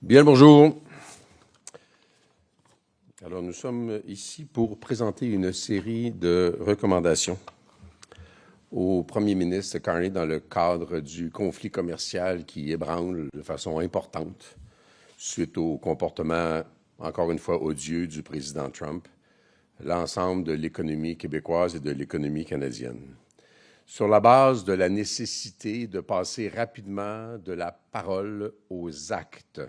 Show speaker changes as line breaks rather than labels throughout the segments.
Bien le bonjour. Alors, nous sommes ici pour présenter une série de recommandations au premier ministre Carney dans le cadre du conflit commercial qui ébranle de façon importante suite au comportement, encore une fois, odieux du président Trump, l'ensemble de l'économie québécoise et de l'économie canadienne. Sur la base de la nécessité de passer rapidement de la parole aux actes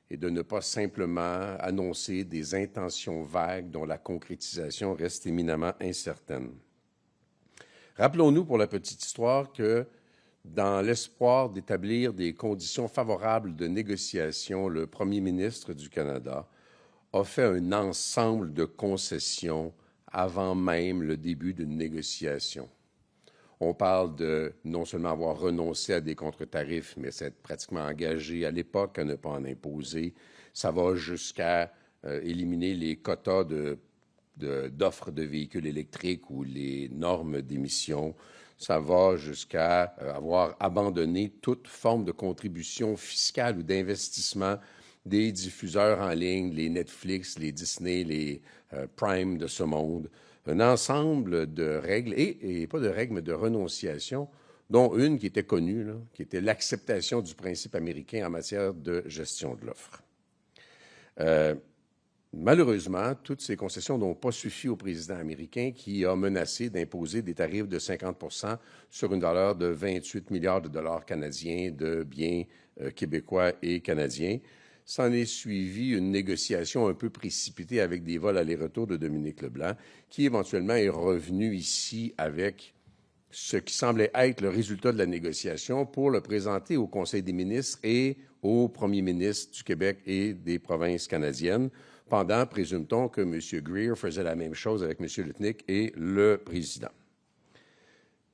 et de ne pas simplement annoncer des intentions vagues dont la concrétisation reste éminemment incertaine. Rappelons-nous pour la petite histoire que, dans l'espoir d'établir des conditions favorables de négociation, le premier ministre du Canada a fait un ensemble de concessions avant même le début d'une négociation. On parle de non seulement avoir renoncé à des contre-tarifs, mais s'être pratiquement engagé à l'époque à ne pas en imposer. Ça va jusqu'à éliminer les quotas d'offres de véhicules électriques ou les normes d'émissions. Ça va jusqu'à avoir abandonné toute forme de contribution fiscale ou d'investissement des diffuseurs en ligne, les Netflix, les Disney, les Prime de ce monde. Un ensemble de règles, et pas de règles, mais de renonciations, dont une qui était connue, là, qui était l'acceptation du principe américain en matière de gestion de l'offre. Malheureusement, toutes ces concessions n'ont pas suffi au président américain qui a menacé d'imposer des tarifs de 50 % sur une valeur de 28 milliards de dollars canadiens de biens québécois et canadiens. S'en est suivi une négociation un peu précipitée avec des vols aller-retour de Dominique Leblanc, qui éventuellement est revenu ici avec ce qui semblait être le résultat de la négociation pour le présenter au Conseil des ministres et au premier ministre du Québec et des provinces canadiennes, pendant, présume-t-on, que M. Greer faisait la même chose avec M. Lutnick et le président.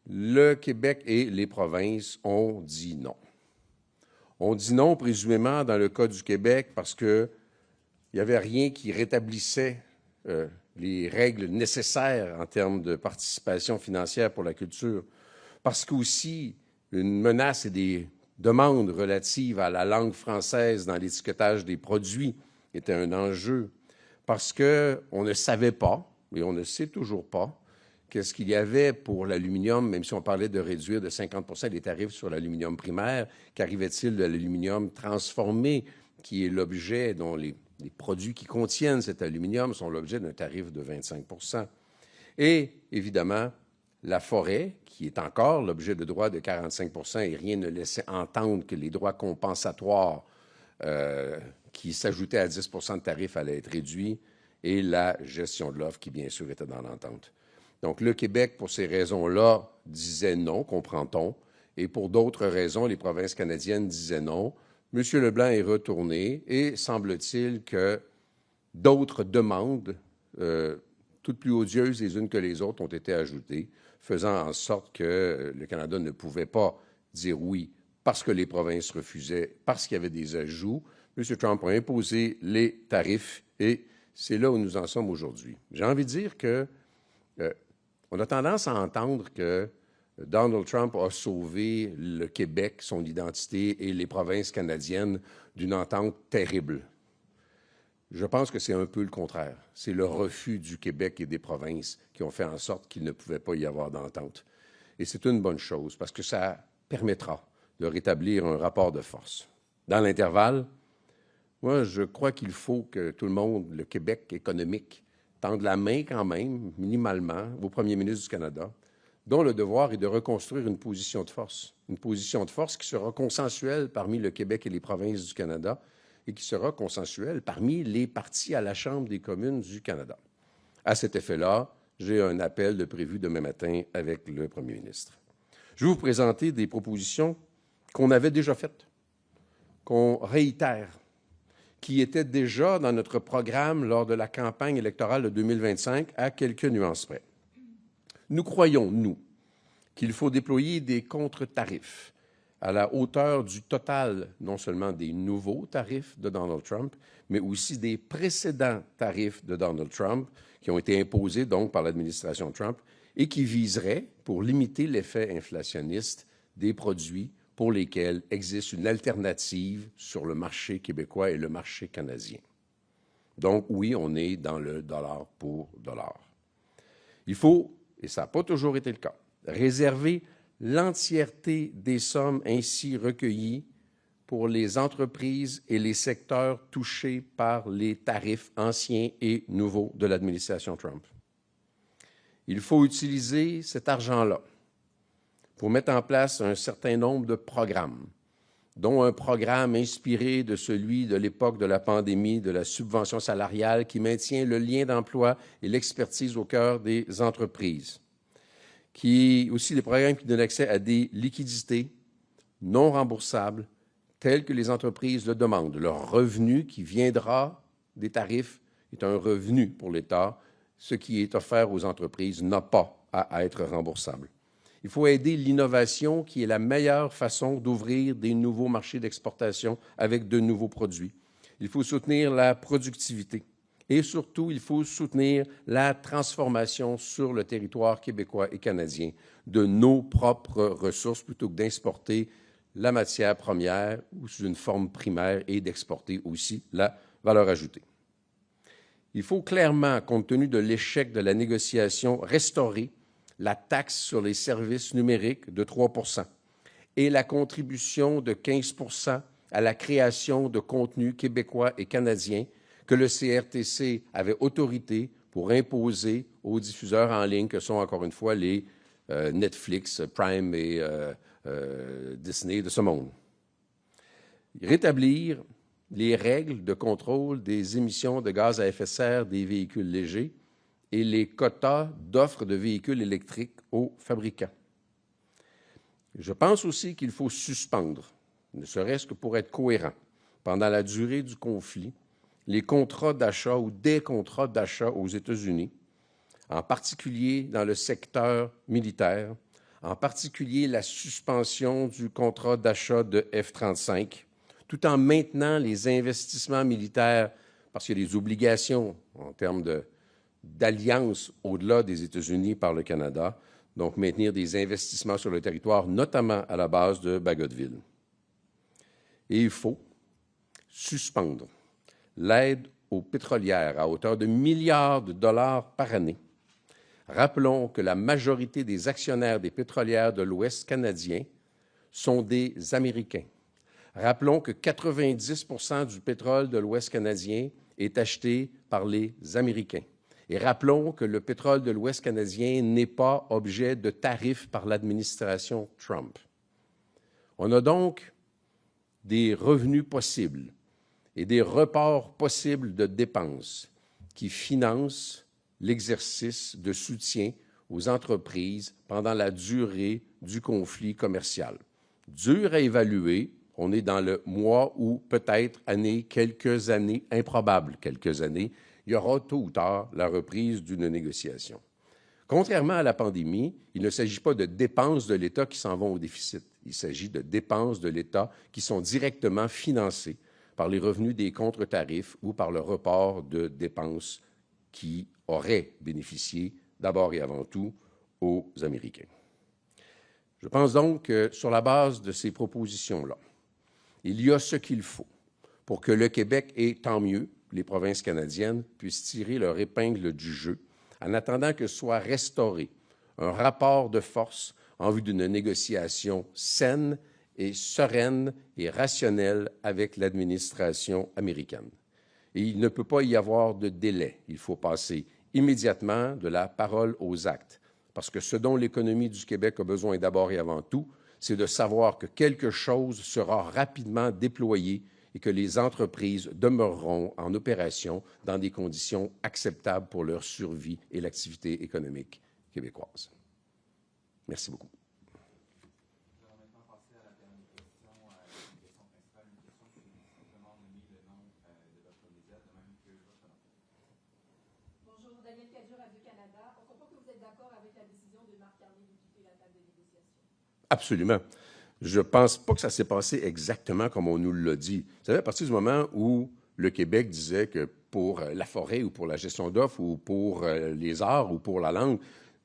Le Québec et les provinces ont dit non. On dit non, présumément, dans le cas du Québec, parce qu'il n'y avait rien qui rétablissait les règles nécessaires en termes de participation financière pour la culture, parce qu'aussi une menace et des demandes relatives à la langue française dans l'étiquetage des produits était un enjeu, parce qu'on ne savait pas, et on ne sait toujours pas, qu'est-ce qu'il y avait pour l'aluminium, même si on parlait de réduire de 50 % les tarifs sur l'aluminium primaire, qu'arrivait-il de l'aluminium transformé, qui est l'objet dont les produits qui contiennent cet aluminium sont l'objet d'un tarif de 25 %. Et, évidemment, la forêt, qui est encore l'objet de droits de 45 % et rien ne laissait entendre que les droits compensatoires qui s'ajoutaient à 10 % de tarifs allaient être réduits, et la gestion de l'offre, qui, bien sûr, était dans l'entente. Donc, le Québec, pour ces raisons-là, disait non, comprend-on, et pour d'autres raisons, les provinces canadiennes disaient non. M. Leblanc est retourné et semble-t-il que d'autres demandes, toutes plus odieuses les unes que les autres, ont été ajoutées, faisant en sorte que le Canada ne pouvait pas dire oui parce que les provinces refusaient, parce qu'il y avait des ajouts. M. Trump a imposé les tarifs et c'est là où nous en sommes aujourd'hui. J'ai envie de dire que on a tendance à entendre que Donald Trump a sauvé le Québec, son identité et les provinces canadiennes d'une entente terrible. Je pense que c'est un peu le contraire. C'est le refus du Québec et des provinces qui ont fait en sorte qu'il ne pouvait pas y avoir d'entente. Et c'est une bonne chose parce que ça permettra de rétablir un rapport de force. Dans l'intervalle, moi, je crois qu'il faut que tout le monde, le Québec économique, tendre la main quand même, minimalement, au premier ministre du Canada, dont le devoir est de reconstruire une position de force qui sera consensuelle parmi le Québec et les provinces du Canada et qui sera consensuelle parmi les partis à la Chambre des communes du Canada. À cet effet-là, j'ai un appel de prévu demain matin avec le premier ministre. Je vais vous présenter des propositions qu'on avait déjà faites, qu'on réitère, qui était déjà dans notre programme lors de la campagne électorale de 2025, à quelques nuances près. Nous croyons, nous, qu'il faut déployer des contre-tarifs à la hauteur du total, non seulement des nouveaux tarifs de Donald Trump, mais aussi des précédents tarifs de Donald Trump qui ont été imposés donc par l'administration Trump et qui viseraient, pour limiter l'effet inflationniste des produits, pour lesquels existe une alternative sur le marché québécois et le marché canadien. Donc, oui, on est dans le dollar pour dollar. Il faut, et ça n'a pas toujours été le cas, réserver l'entièreté des sommes ainsi recueillies pour les entreprises et les secteurs touchés par les tarifs anciens et nouveaux de l'administration Trump. Il faut utiliser cet argent-là pour mettre en place un certain nombre de programmes, dont un programme inspiré de celui de l'époque de la pandémie, de la subvention salariale, qui maintient le lien d'emploi et l'expertise au cœur des entreprises, qui aussi des programmes qui donnent accès à des liquidités non remboursables, telles que les entreprises le demandent. Leur revenu qui viendra des tarifs est un revenu pour l'État. Ce qui est offert aux entreprises n'a pas à être remboursable. Il faut aider l'innovation, qui est la meilleure façon d'ouvrir des nouveaux marchés d'exportation avec de nouveaux produits. Il faut soutenir la productivité et surtout, il faut soutenir la transformation sur le territoire québécois et canadien de nos propres ressources plutôt que d'exporter la matière première ou sous une forme primaire et d'exporter aussi la valeur ajoutée. Il faut clairement, compte tenu de l'échec de la négociation, restaurer la taxe sur les services numériques de 3 % et la contribution de 15 % à la création de contenus québécois et canadiens que le CRTC avait autorité pour imposer aux diffuseurs en ligne que sont, encore une fois, les Netflix, Prime et Disney de ce monde. Rétablir les règles de contrôle des émissions de gaz à effet de serre des véhicules légers et les quotas d'offres de véhicules électriques aux fabricants. Je pense aussi qu'il faut suspendre, ne serait-ce que pour être cohérent, pendant la durée du conflit, les contrats d'achat ou des contrats d'achat aux États-Unis, en particulier dans le secteur militaire, en particulier la suspension du contrat d'achat de F-35, tout en maintenant les investissements militaires, parce qu'il y a des obligations en termes d'alliance au-delà des États-Unis par le Canada, donc maintenir des investissements sur le territoire, notamment à la base de Bagotville. Et il faut suspendre l'aide aux pétrolières à hauteur de milliards de dollars par année. Rappelons que la majorité des actionnaires des pétrolières de l'Ouest canadien sont des Américains. Rappelons que 90 % du pétrole de l'Ouest canadien est acheté par les Américains. Et rappelons que le pétrole de l'Ouest canadien n'est pas objet de tarifs par l'administration Trump. On a donc des revenus possibles et des reports possibles de dépenses qui financent l'exercice de soutien aux entreprises pendant la durée du conflit commercial. Dur à évaluer, on est dans le mois ou peut-être quelques années, improbables quelques années, il y aura tôt ou tard la reprise d'une négociation. Contrairement à la pandémie, il ne s'agit pas de dépenses de l'État qui s'en vont au déficit. Il s'agit de dépenses de l'État qui sont directement financées par les revenus des contre-tarifs ou par le report de dépenses qui auraient bénéficié d'abord et avant tout aux Américains. Je pense donc que sur la base de ces propositions-là, il y a ce qu'il faut pour que le Québec et tant mieux les provinces canadiennes puissent tirer leur épingle du jeu en attendant que soit restauré un rapport de force en vue d'une négociation saine et sereine et rationnelle avec l'administration américaine. Et il ne peut pas y avoir de délai. Il faut passer immédiatement de la parole aux actes, parce que ce dont l'économie du Québec a besoin d'abord et avant tout, c'est de savoir que quelque chose sera rapidement déployé et que les entreprises demeureront en opération dans des conditions acceptables pour leur survie et l'activité économique québécoise. Merci beaucoup.
Nous allons maintenant passer à la dernière question, une question principale, une question qui simplement nommé le nom de votre média, de même que votre nom.
Bonjour, Daniel Cadieux, Radio-Canada. On comprend que vous êtes d'accord avec la décision de Marc Carney de quitter la table de négociation.
Absolument. Je ne pense pas que ça s'est passé exactement comme on nous l'a dit. Vous savez, à partir du moment où le Québec disait que pour la forêt ou pour la gestion d'offres ou pour les arts ou pour la langue,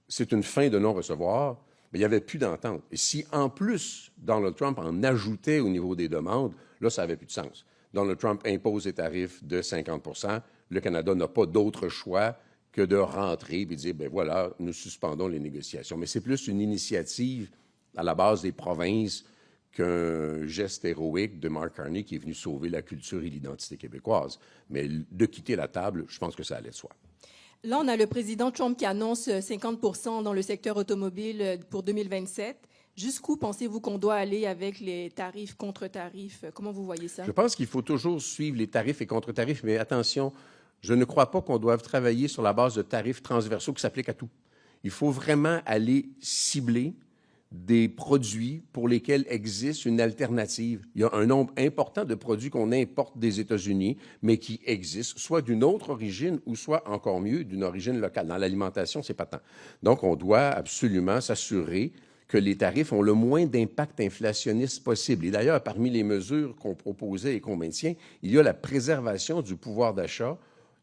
c'est une fin de non-recevoir, mais il n'y avait plus d'entente. Et si, en plus, Donald Trump en ajoutait au niveau des demandes, là, ça n'avait plus de sens. Donald Trump impose des tarifs de 50 %. Le Canada n'a pas d'autre choix que de rentrer et dire, bien voilà, nous suspendons les négociations. Mais c'est plus une initiative à la base des provinces qu'un geste héroïque de Mark Carney qui est venu sauver la culture et l'identité québécoise. Mais de quitter la table, je pense que ça allait de soi.
Là, on a le président Trump qui annonce 50 % dans le secteur automobile pour 2027. Jusqu'où pensez-vous qu'on doit aller avec les tarifs, contre-tarifs? Comment vous voyez ça?
Je pense qu'il faut toujours suivre les tarifs et contre-tarifs, mais attention, je ne crois pas qu'on doive travailler sur la base de tarifs transversaux qui s'appliquent à tout. Il faut vraiment aller cibler des produits pour lesquels existe une alternative. Il y a un nombre important de produits qu'on importe des États-Unis, mais qui existent, soit d'une autre origine ou soit, encore mieux, d'une origine locale. Dans l'alimentation, c'est pas tant. Donc, on doit absolument s'assurer que les tarifs ont le moins d'impact inflationniste possible. Et d'ailleurs, parmi les mesures qu'on proposait et qu'on maintient, il y a la préservation du pouvoir d'achat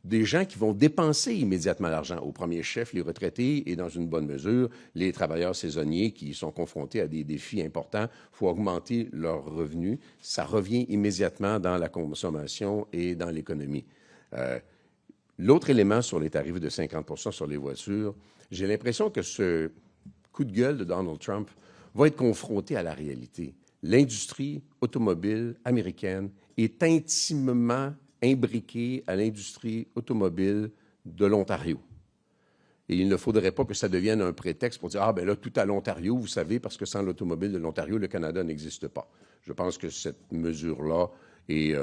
des gens qui vont dépenser immédiatement l'argent. Au premier chef, les retraités et, dans une bonne mesure, les travailleurs saisonniers qui sont confrontés à des défis importants. Il faut augmenter leurs revenus. Ça revient immédiatement dans la consommation et dans l'économie. L'autre élément sur les tarifs de 50 % sur les voitures, j'ai l'impression que ce coup de gueule de Donald Trump va être confronté à la réalité. L'industrie automobile américaine est intimement imbriquée à l'industrie automobile de l'Ontario. Et il ne faudrait pas que ça devienne un prétexte pour dire « Ah, bien là, tout à l'Ontario, vous savez, parce que sans l'automobile de l'Ontario, le Canada n'existe pas. » Je pense que cette mesure-là est,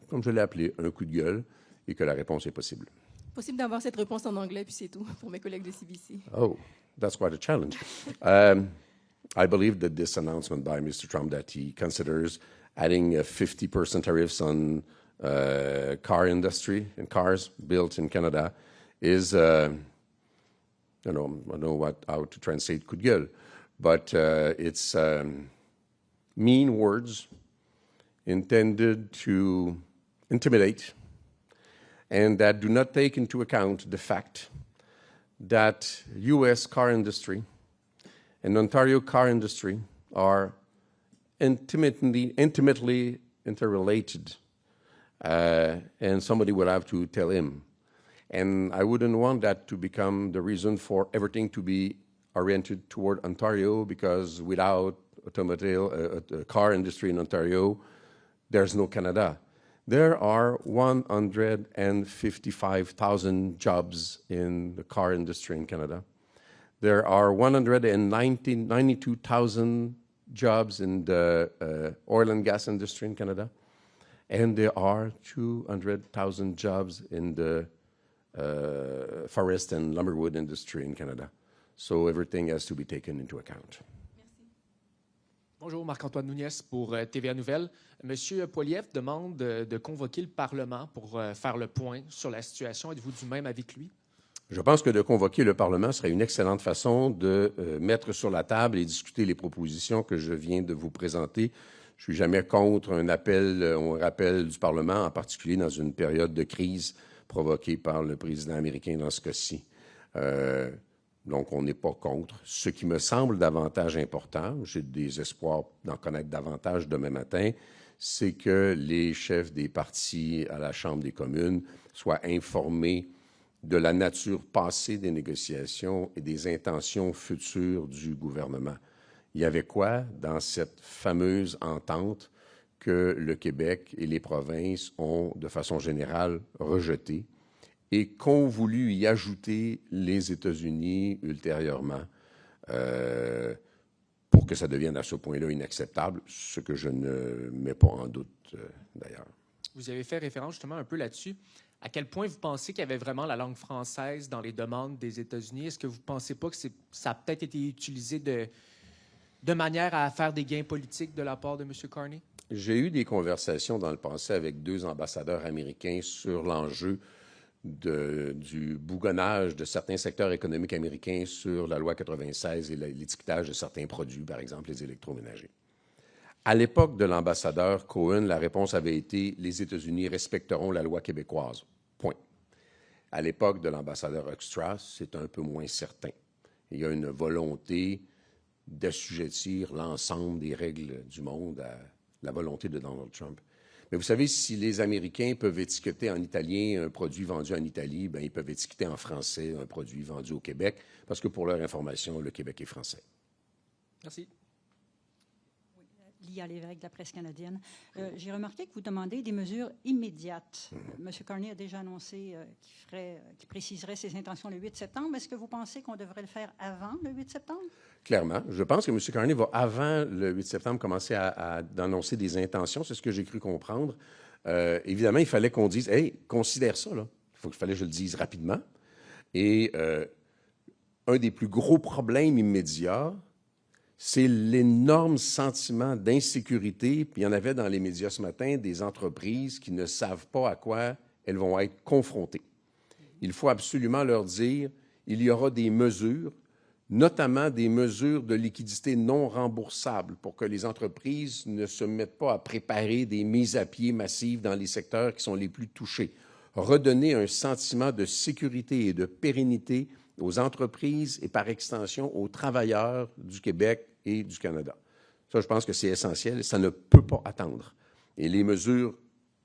comme je l'ai appelé, un coup de gueule et que la réponse est possible.
Possible d'avoir cette réponse en anglais, puis c'est tout pour mes collègues de CBC.
Oh, that's quite a challenge. I believe that this announcement by Mr. Trump that he considers adding 50% tariffs on car industry and cars built in Canada is, I don't know how to translate coup de gueule, but it's mean words intended to intimidate and that do not take into account the fact that U.S. car industry and Ontario car industry are intimately interrelated, and somebody will have to tell him. And I wouldn't want that to become the reason for everything to be oriented toward Ontario, because without automobile, car industry in Ontario, there's no Canada. There are 155,000 jobs in the car industry in Canada. There are 192,000 jobs in the oil and gas industry in Canada. And there are 200,000 jobs in the forest and lumberwood industry in Canada. So everything has to be taken into account.
Bonjour, Marc-Antoine Nouniès pour TVA Nouvelles. Monsieur Poilievre demande de convoquer le Parlement pour faire le point sur la situation. Êtes-vous du même avis que lui?
Je pense que de convoquer le Parlement serait une excellente façon de mettre sur la table et discuter les propositions que je viens de vous présenter. Je suis jamais contre un rappel du Parlement, en particulier dans une période de crise provoquée par le président américain dans ce cas-ci. Donc, on n'est pas contre. Ce qui me semble davantage important, j'ai des espoirs d'en connaître davantage demain matin, c'est que les chefs des partis à la Chambre des communes soient informés de la nature passée des négociations et des intentions futures du gouvernement. Il y avait quoi dans cette fameuse entente que le Québec et les provinces ont, de façon générale, rejetée et qu'ont voulu y ajouter les États-Unis ultérieurement pour que ça devienne à ce point-là inacceptable, ce que je ne mets pas en doute d'ailleurs.
Vous avez fait référence justement un peu là-dessus. À quel point vous pensez qu'il y avait vraiment la langue française dans les demandes des États-Unis? Est-ce que vous ne pensez pas que ça a peut-être été utilisé de manière à faire des gains politiques de la part de M. Carney?
J'ai eu des conversations dans le passé avec 2 ambassadeurs américains sur l'enjeu du bougonnage de certains secteurs économiques américains sur la loi 96 et l'étiquetage de certains produits, par exemple les électroménagers. À l'époque de l'ambassadeur Cohen, la réponse avait été « Les États-Unis respecteront la loi québécoise ». Point. À l'époque de l'ambassadeur Hoekstra, c'est un peu moins certain. Il y a une volonté d'assujettir l'ensemble des règles du monde à la volonté de Donald Trump. Mais vous savez, si les Américains peuvent étiqueter en italien un produit vendu en Italie, bien, ils peuvent étiqueter en français un produit vendu au Québec, parce que pour leur information, le Québec est français.
Merci.
Lia Lévesque de la presse canadienne. J'ai remarqué que vous demandez des mesures immédiates. M. Carney a déjà annoncé qu'il préciserait ses intentions le 8 septembre. Est-ce que vous pensez qu'on devrait le faire avant le 8 septembre?
Clairement. Je pense que M. Carney va, avant le 8 septembre, commencer à d'annoncer des intentions. C'est ce que j'ai cru comprendre. Évidemment, il fallait qu'on dise, « Hey, considère ça, là. » Il fallait que je le dise rapidement. Et un des plus gros problèmes immédiats, c'est l'énorme sentiment d'insécurité. Puis il y en avait dans les médias ce matin, des entreprises qui ne savent pas à quoi elles vont être confrontées. Il faut absolument leur dire, il y aura des mesures, notamment des mesures de liquidité non remboursables pour que les entreprises ne se mettent pas à préparer des mises à pied massives dans les secteurs qui sont les plus touchés. Redonner un sentiment de sécurité et de pérennité aux entreprises et par extension aux travailleurs du Québec et du Canada. Ça, je pense que c'est essentiel. Ça ne peut pas attendre. Et les mesures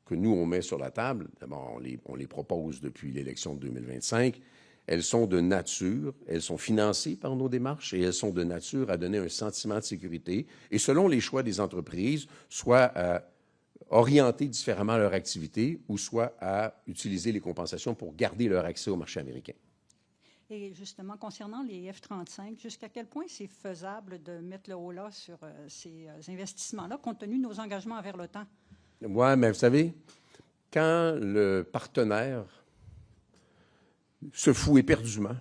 que nous, on met sur la table, d'abord, on les propose depuis l'élection de 2025. Elles sont de nature, elles sont financées par nos démarches et elles sont de nature à donner un sentiment de sécurité et, selon les choix des entreprises, soit à orienter différemment leur activité ou soit à utiliser les compensations pour garder leur accès au marché américain.
Et justement, concernant les F-35, jusqu'à quel point c'est faisable de mettre le haut-là sur ces investissements-là, compte tenu de nos engagements envers l'OTAN?
Oui, mais vous savez, quand le partenaire se fout éperdument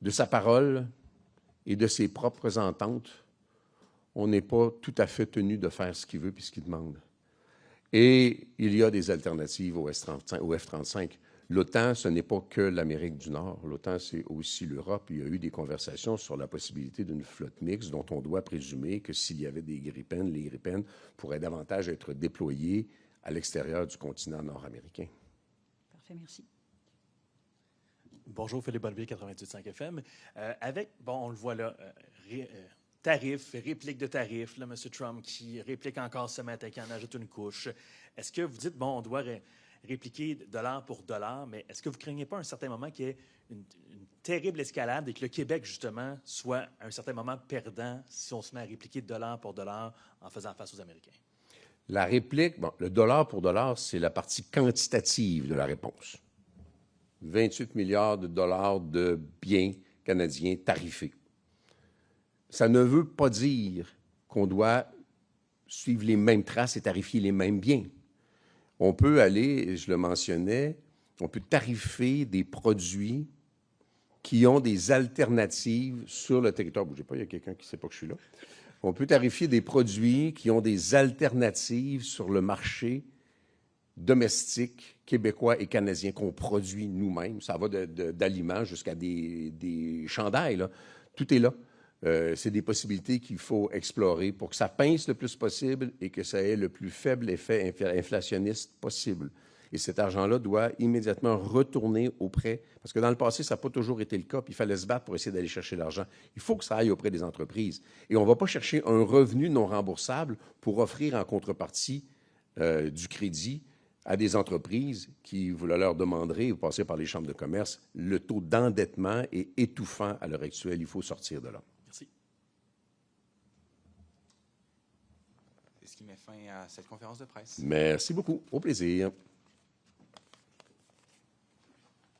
de sa parole et de ses propres ententes, on n'est pas tout à fait tenu de faire ce qu'il veut et ce qu'il demande. Et il y a des alternatives au F-35. L'OTAN, ce n'est pas que l'Amérique du Nord. L'OTAN, c'est aussi l'Europe. Il y a eu des conversations sur la possibilité d'une flotte mixte dont on doit présumer que s'il y avait des Gripen, les Gripen pourraient davantage être déployés à l'extérieur du continent nord-américain.
Parfait, merci.
Bonjour, Philippe Bonneville, 98.5 FM. On le voit là, tarifs, réplique de tarifs, là, M. Trump qui réplique encore ce matin, qui en ajoute une couche. Est-ce que vous dites, on doit répliquer dollar pour dollar, mais est-ce que vous ne craignez pas à un certain moment qu'il y ait une terrible escalade et que le Québec, justement, soit à un certain moment perdant si on se met à répliquer dollar pour dollar en faisant face aux Américains?
La réplique, le dollar pour dollar, c'est la partie quantitative de la réponse. 28 milliards de dollars de biens canadiens tarifés. Ça ne veut pas dire qu'on doit suivre les mêmes traces et tarifier les mêmes biens. On peut aller, je le mentionnais, on peut tarifer des produits qui ont des alternatives sur le territoire. Bougez pas, il y a quelqu'un qui ne sait pas que je suis là. On peut tarifier des produits qui ont des alternatives sur le marché domestique, québécois et canadien qu'on produit nous-mêmes. Ça va d'aliments jusqu'à des chandails, là. Tout est là. C'est des possibilités qu'il faut explorer pour que ça pince le plus possible et que ça ait le plus faible effet inflationniste possible. Et cet argent-là doit immédiatement retourner auprès, parce que dans le passé, ça n'a pas toujours été le cas, puis il fallait se battre pour essayer d'aller chercher l'argent. Il faut que ça aille auprès des entreprises. Et on ne va pas chercher un revenu non remboursable pour offrir en contrepartie du crédit à des entreprises qui, vous leur demanderez, vous passez par les chambres de commerce, le taux d'endettement est étouffant à l'heure actuelle. Il faut sortir de là.
Merci.
C'est ce qui met fin à cette conférence de presse.
Merci beaucoup. Au plaisir.